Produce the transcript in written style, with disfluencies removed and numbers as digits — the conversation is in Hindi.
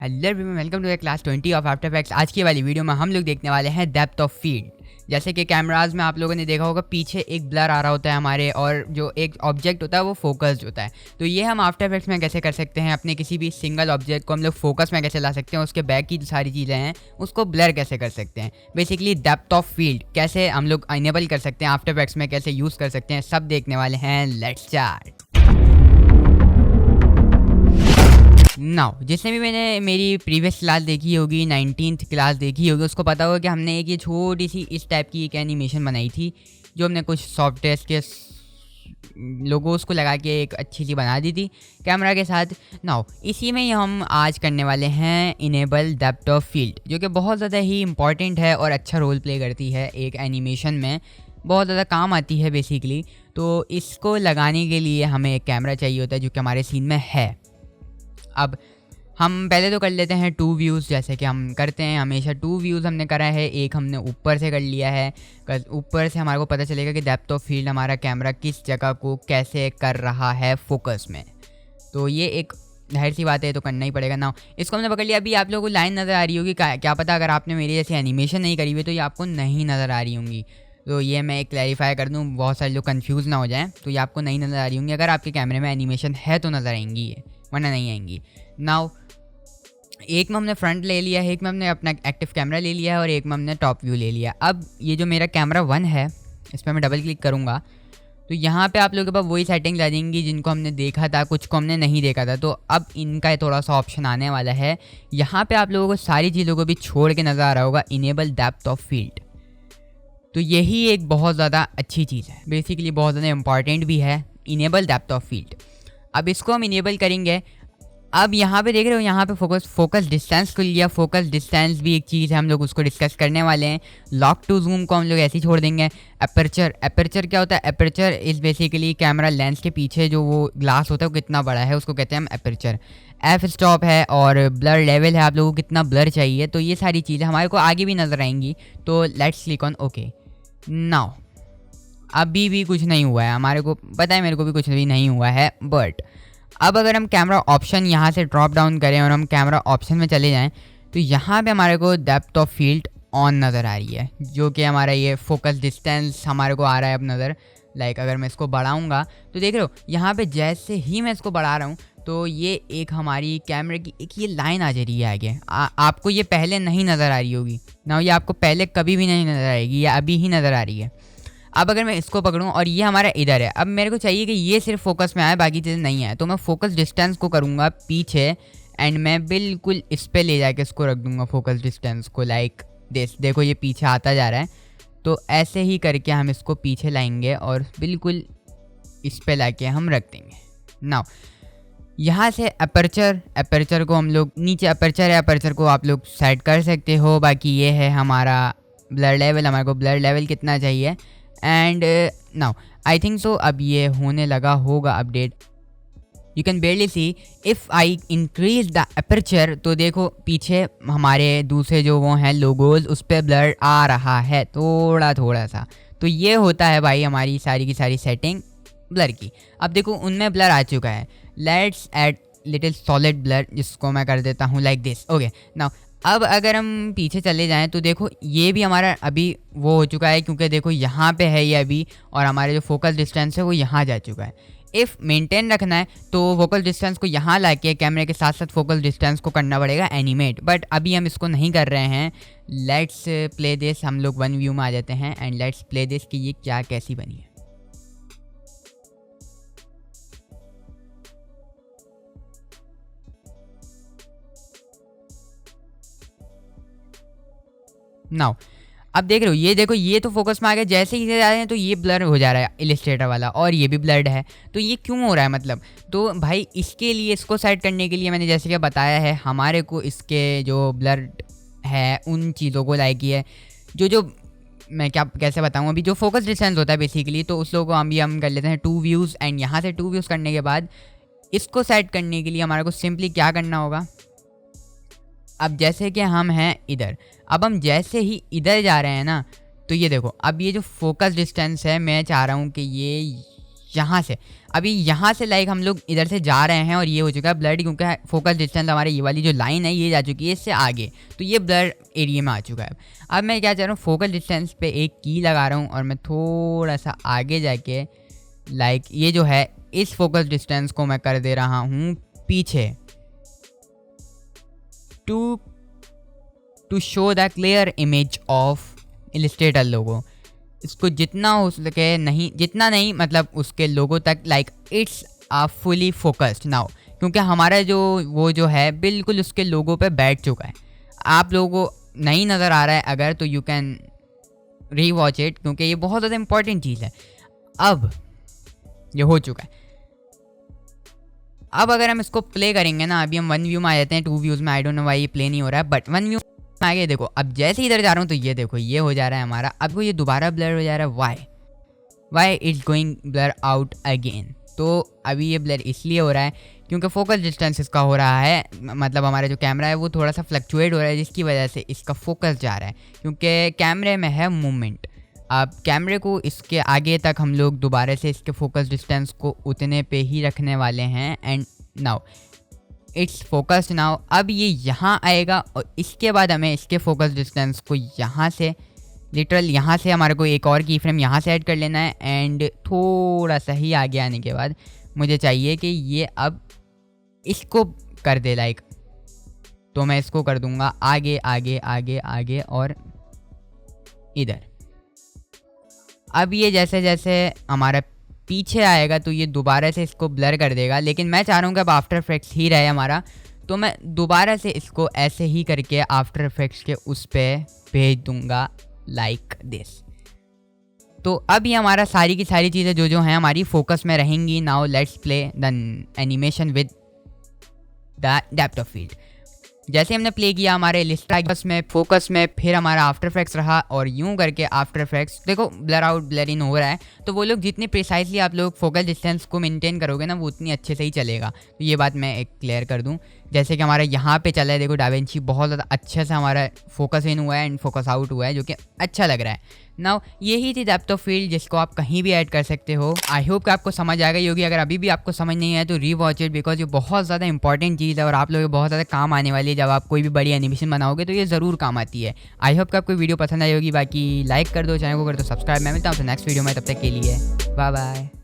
Hello everyone, welcome to the class 20 of After Effects. आज की वाली वीडियो में हम लोग देखने वाले हैं डेप्थ ऑफ फील्ड। जैसे कि कैमराज में आप लोगों ने देखा होगा पीछे एक ब्लर आ रहा होता है हमारे, और जो एक ऑब्जेक्ट होता है वो फोकस्ड होता है। तो ये हम आफ्टर इफेक्ट्स में कैसे कर सकते हैं, अपने किसी भी सिंगल ऑब्जेक्ट को हम लोग फोकस में कैसे ला सकते हैं, उसके बैक की जो सारी चीज़ें हैं उसको ब्लर कैसे कर सकते हैं, बेसिकली डेप्थ ऑफ फील्ड कैसे हम लोग इनेबल कर सकते हैं, आफ्टर इफेक्ट्स में कैसे यूज़ कर सकते हैं, सब देखने वाले हैं। Let's start now. जिसने भी मैंने मेरी प्रीवियस क्लास देखी होगी, 19th क्लास देखी होगी, उसको पता होगा कि हमने एक ये छोटी सी इस टाइप की एक एनिमेशन बनाई थी, जो हमने कुछ सॉफ्टवेयर के लोगोस को लगा के एक अच्छी सी बना दी थी कैमरा के साथ। नाउ इसी में ही हम आज करने वाले हैं इनेबल डेप्थ ऑफ फील्ड, जो कि बहुत ज़्यादा ही इंपॉर्टेंट है और अच्छा रोल प्ले करती है एक एनिमेशन में, बहुत ज़्यादा काम आती है बेसिकली। तो इसको लगाने के लिए हमें एक कैमरा चाहिए होता है जो कि हमारे सीन में है। अब हम पहले तो कर लेते हैं 2 व्यूज़, जैसे कि हम करते हैं हमेशा। 2 व्यूज़ हमने करा है, एक हमने ऊपर से कर लिया है, ऊपर से हमारे को पता चलेगा कि डेप्थ ऑफ फील्ड हमारा कैमरा किस जगह को कैसे कर रहा है फोकस में। तो ये एक जाहिर सी बात है, तो करना ही पड़ेगा ना। इसको हमने पकड़ लिया। अभी आप लोगों को लाइन नज़र आ रही होगी, क्या पता अगर आपने मेरी जैसी एनिमेशन नहीं करी हुई तो ये आपको नहीं नज़र आ रही होंगी। तो ये मैं एक क्लैरिफाई कर दूँ, बहुत सारे लोग कंफ्यूज ना हो जाएं। तो ये आपको नहीं नज़र आ रही होंगी, अगर आपके कैमरे में एनिमेशन है तो नज़र आएंगी ये, वरना नहीं आएंगी। नाउ एक में हमने फ्रंट ले लिया है, एक में हमने अपना एक्टिव कैमरा ले लिया है, और एक में हमने टॉप व्यू ले लिया। अब ये जो मेरा कैमरा 1 है, इस पर मैं डबल क्लिक करूँगा तो यहाँ पे आप लोगों के पास वही सेटिंग आ जाएंगी जिनको हमने देखा था, कुछ को हमने नहीं देखा था। तो अब इनका थोड़ा सा ऑप्शन आने वाला है। यहाँ पे आप लोगों को सारी चीज़ों को भी छोड़ के नज़र आ रहा होगा इनेबल डेप्थ ऑफ फील्ड। तो यही एक बहुत ज़्यादा अच्छी चीज़ है, बेसिकली बहुत ज़्यादा इंपॉर्टेंट भी है, इनेबल डेप्थ ऑफ फील्ड। अब इसको हम इनेबल करेंगे। अब यहाँ पे देख रहे हो, यहाँ पे फोकस डिस्टेंस को लिया। फोकस डिस्टेंस भी एक चीज़ है, हम लोग उसको डिस्कस करने वाले हैं। लॉक टू जूम को हम लोग ऐसे ही छोड़ देंगे। अपर्चर क्या होता है? Aperture is basically camera lens के पीछे जो वो ग्लास होता है वो कितना बड़ा है, उसको कहते हैं हम अपर्चर। एफ स्टॉप है, और ब्लर लेवल है, आप लोगों को कितना ब्लर चाहिए। तो ये सारी चीज़ें हमारे को आगे भी नज़र आएंगी। तो let's click on okay. Now अभी भी कुछ नहीं हुआ है, हमारे को पता है, मेरे को भी कुछ भी नहीं हुआ है। बट अब अगर हम कैमरा ऑप्शन यहाँ से ड्रॉप डाउन करें और हम कैमरा ऑप्शन में चले जाएं, तो यहाँ पे हमारे को डेप्थ ऑफ फील्ड ऑन नज़र आ रही है, जो कि हमारा ये फोकस डिस्टेंस हमारे को आ रहा है अब नज़र। लाइक अगर मैं इसको बढ़ाऊँगा तो देख रहे हो, यहाँ पे जैसे ही मैं इसको बढ़ा रहा हूँ तो ये एक हमारी कैमरे की एक ये लाइन आ जा रही है आगे। आपको ये पहले नहीं नज़र आ रही होगी ना, ये आपको पहले कभी भी नहीं नज़र आएगी, ये अभी ही नज़र आ रही है। अब अगर मैं इसको पकड़ूं और ये हमारा इधर है, अब मेरे को चाहिए कि ये सिर्फ फोकस में आए, बाकी चीज़ें नहीं आए। तो मैं फोकस डिस्टेंस को करूँगा पीछे, एंड मैं बिल्कुल इस पे ले जाके इसको रख दूँगा फोकस डिस्टेंस को। लाइक देखो ये पीछे आता जा रहा है, तो ऐसे ही करके हम इसको पीछे लाएंगे और बिल्कुल इस पे लाके हम रख देंगे। नाउ यहाँ से अपर्चर को हम लोग नीचे, अपर्चर को आप लोग सेट कर सकते हो। बाकी ये है हमारा ब्लर लेवल, हमारे को ब्लर लेवल कितना चाहिए। And now I think so अब ये होने लगा होगा update. You can बेयरली C if I increase the aperture, तो देखो पीछे हमारे दूसरे जो वो हैं लोगोज, उस पर ब्लर आ रहा है थोड़ा सा। तो ये होता है भाई हमारी सारी की सारी सेटिंग ब्लर की। अब देखो उनमें ब्लर आ चुका है। Let's add little solid blur, जिसको मैं कर देता हूँ लाइक दिस। ओके नाउ अब अगर हम पीछे चले जाएं तो देखो ये भी हमारा अभी वो हो चुका है, क्योंकि देखो यहाँ पे है ये अभी, और हमारे जो फोकस डिस्टेंस है वो यहाँ जा चुका है। इफ़ मेंटेन रखना है तो फोकस डिस्टेंस को यहाँ लाके कैमरे के साथ साथ फोकस डिस्टेंस को करना पड़ेगा एनिमेट, बट अभी हम इसको नहीं कर रहे हैं। लेट्स प्ले दिस, हम लोग 1 व्यू में आ जाते हैं एंड लेट्स प्ले दिस कि ये क्या कैसी बनी है। नाउ अब देख रहे हो, ये देखो ये तो फोकस में आ गया, जैसे ही जा रहे हैं तो ये ब्लर हो जा रहा है इलिस्ट्रेटर वाला, और ये भी ब्लर्ड है। तो ये क्यों हो रहा है मतलब? तो भाई इसके लिए, इसको सेट करने के लिए मैंने जैसे कि बताया है, हमारे को इसके जो ब्लर्ड है उन चीज़ों को लाइक है, जो मैं क्या कैसे बताऊँ, अभी जो फोकस डिस्टेंस होता है बेसिकली, तो उस लोगों को हम कर लेते हैं 2 व्यूज़। एंड यहाँ से 2 व्यूज़ करने के बाद इसको सेट करने के लिए हमारे को सिंपली क्या करना होगा, अब जैसे कि हम हैं इधर, अब हम जैसे ही इधर जा रहे हैं ना, तो ये देखो अब ये जो फोकस डिस्टेंस है, मैं चाह रहा हूँ कि ये यहाँ से, अभी यहाँ से लाइक हम लोग इधर से जा रहे हैं और ये हो चुका है ब्लड, क्योंकि फोकस डिस्टेंस हमारे ये वाली जो लाइन है ये जा चुकी है इससे आगे, तो ये ब्लड एरिया में आ चुका है। अब मैं क्या चाह रहा हूँ, फोकस डिस्टेंस पे एक की लगा रहा हूँ और मैं थोड़ा सा आगे जाके लाइक ये जो है इस फोकस डिस्टेंस को मैं कर दे रहा हूँ पीछे, to show the clear image of illustrator logo. इसको जितना हो सके नहीं, जितना नहीं मतलब उसके लोगो तक like it's fully focused now, क्योंकि हमारा जो वो जो है बिल्कुल उसके लोगो पे बैठ चुका है। आप लोगों को नहीं नज़र आ रहा है अगर, तो यू कैन री वॉच इट, क्योंकि ये बहुत ज़्यादा इंपॉर्टेंट चीज़ है। अब ये हो चुका है। अब अगर हम इसको प्ले करेंगे ना, अभी हम 1 व्यू में आ जाते हैं, 2 व्यूज़ में आई डोंट नो वाई ये प्ले नहीं हो रहा है, बट 1 व्यू में आ गए। देखो अब जैसे इधर जा रहा हूँ तो ये देखो ये हो जा रहा है हमारा, अब को ये दोबारा ब्लर हो जा रहा है। Why it's going blur out again. तो अभी ये ब्लर इसलिए हो रहा है क्योंकि फोकस डिस्टेंस इसका हो रहा है, मतलब हमारा जो कैमरा है वो थोड़ा सा फ्लक्चुएट हो रहा है, जिसकी वजह से इसका फोकस जा रहा है, क्योंकि कैमरे में है मूवमेंट। अब कैमरे को इसके आगे तक हम लोग दोबारा से इसके फोकस डिस्टेंस को उतने पे ही रखने वाले हैं। And now it's focused now. अब ये यहाँ आएगा और इसके बाद हमें इसके फोकस डिस्टेंस को यहाँ से लिटरल यहाँ से हमारे को एक और की फ्रेम यहाँ से ऐड कर लेना है। एंड थोड़ा सा ही आगे आने के बाद मुझे चाहिए कि ये अब इसको कर दे लाइक, तो मैं इसको कर दूंगा आगे आगे आगे आगे और इधर। अब ये जैसे जैसे हमारा पीछे आएगा तो ये दोबारा से इसको ब्लर कर देगा, लेकिन मैं चाह रहा हूँ कि अब आफ्टर इफेक्ट्स ही रहे हमारा, तो मैं दोबारा से इसको ऐसे ही करके आफ्टर इफेक्ट्स के उस पर भेज दूंगा लाइक दिस। तो अब ये हमारा सारी की सारी चीज़ें जो जो हैं हमारी फोकस में रहेंगी। Now let's play the animation with the depth of field. जैसे हमने प्ले किया हमारे इलस्ट्रेटर में फोकस में, फिर हमारा आफ्टर इफेक्ट्स रहा और यूं करके आफ्टर इफेक्ट्स देखो ब्लर आउट ब्लर इन हो रहा है। तो वो लोग जितनी प्रिसाइसली आप लोग फोकस डिस्टेंस को मेंटेन करोगे ना वो उतनी अच्छे से ही चलेगा। तो ये बात मैं एक क्लियर कर दूं, जैसे कि हमारा यहाँ पे चला है देखो डाविंची बहुत ज़्यादा अच्छे से हमारा फोकस इन हुआ है एंड फोकस आउट हुआ है, जो कि अच्छा लग रहा है। नाउ यही थी डेप्थ ऑफ फील्ड जिसको आप कहीं भी ऐड कर सकते हो। आई होप कि आपको समझ आ गई होगी। अगर अभी भी आपको समझ नहीं आया तो री वॉच इट, बिकॉज ये बहुत ज़्यादा इंपॉर्टेंट चीज़ है और आप लोगों को बहुत ज़्यादा काम आने वाली है। जब आप कोई भी बड़ी एनिमेशन बनाओगे तो ये ज़रूर काम आती है। आई होप कि आपको वीडियो पसंद आई होगी। बाकी लाइक कर दो, चैनल को कर दो सब्सक्राइब। मैं मिलता हूँ नेक्स्ट वीडियो में, तब तक के लिए बाय बाय।